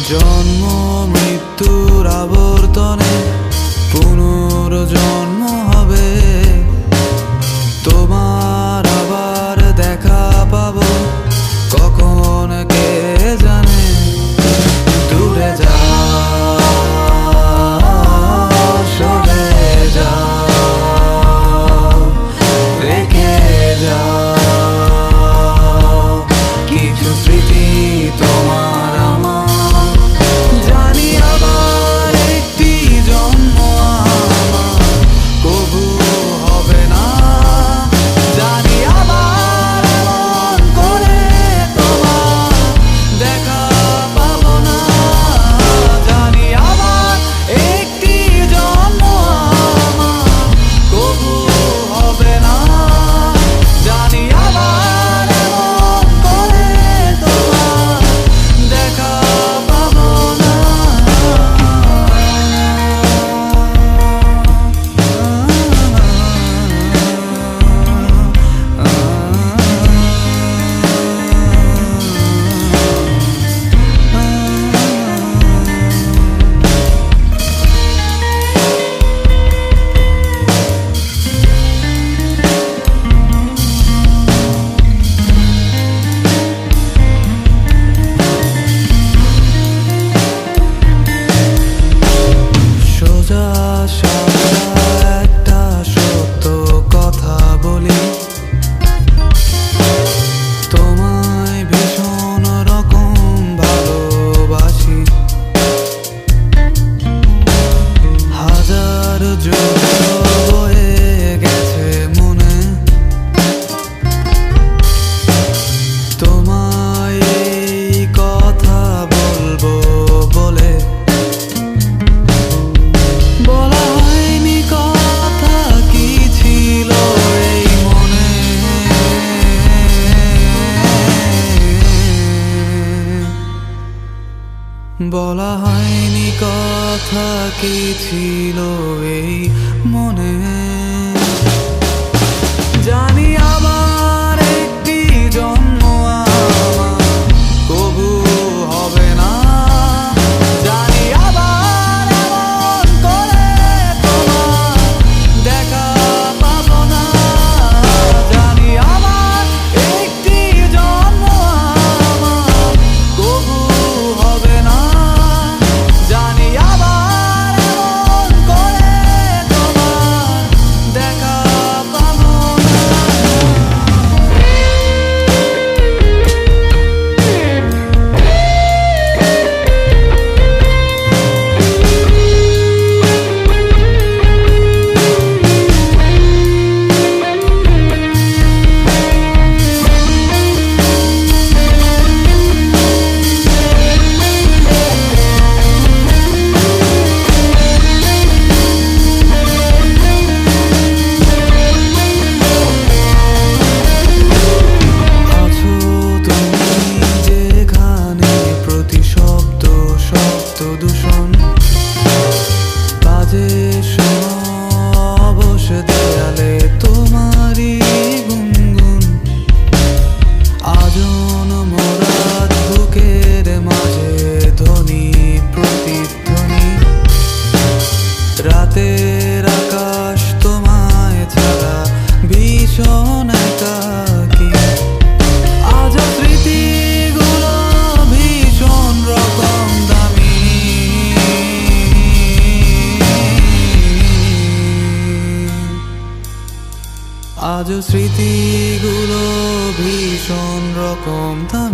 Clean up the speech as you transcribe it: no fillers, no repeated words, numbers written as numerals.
জন্ম মৃত্যুর আবর্তনে পুনর্জন্ম হবে, তোমার আবার দেখা পাবো কখন কে জানে। দূরে যা, সরে যা, রেখে যা কিছু স্মৃতি তোমার আমার। জানি আবার একটি জন্ম আমার কবু হবে না, জানি আবার এমন করে তোমার দেখা পাবো না। জানি আবার একটি জন্ম আমার কবু হবে না, জানি আবার এমন করে তোমার দেখা পাবো না। সোজা সাপটা একটা সত্য কথা বলি, তোমায় ভীষণ রকম ভালোবাসি। হাজার যুগ বয়ে গেছে মনে, তোমায় এই কথা বলবো বলে। বলা হয়নি কথা কি ছিল এই মনে, বলা হয়নি কথা কি ছিল এই মনে। জানি আবার একটি জন্ম আমার কবু হবে না, জানি আবার এমন করে তোমার দেখা পাবো না। জানি আবার একটি জন্ম আমার কবু হবে না, জানি আবার এমন করে তোমার দেখা পাবো না। আছো তুমি যেখানে, প্রতি শব্দ শব্দ দূষণ বাজে শোনো অবশ দেয়ালে তোমারই গুনগুন। আজন মোরাত বুকের মাঝে ধ্বনি প্রতিধ্বনি, রাতের আকাশ তোমায় ছাড়া ভীষণ একাকী। আজ স্মৃতিগুলো ভীষণ রকম দামি, আজ স্মৃতিগুলো ভীষণ রকম দামি।